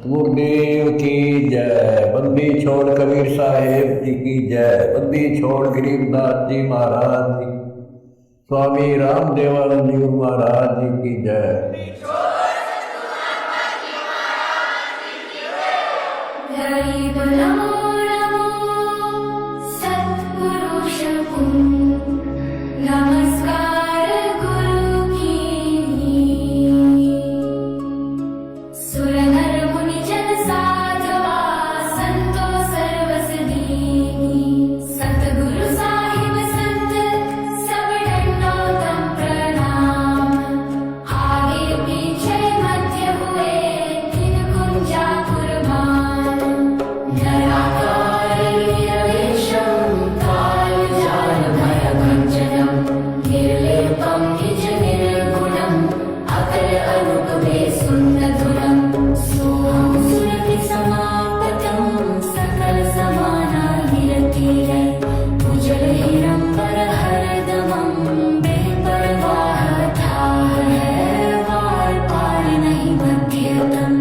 गुरुदेव की जय। बंदी छोड़ कबीर साहेब जी की जय। बंदी छोड़ गरीबदास जी महाराज जी, स्वामी रामदेवानंद जी महाराज जी की जय। गरीब नमो नमो सत्पुरुष नमस्कार गुरु की सुर नर मुनि जन साधवा संतो सर्वस दीनी सतगुरु साहिब संत सब दंडोतम प्रणाम आगे पीछे मध्य हुए तीन कुंजा कुर्बान नराकार निरवेशम कालजाल भयभञ्जनम निर्लेपम निज निर्गुणम अकर अनुपमे सुन्दधुरम सोऽहं सुरति समापतं सकल समानाहिरतीरे उज्जल हिरंबर हरदमं बेपरवाह था है वार पार नहीं बध्यतम।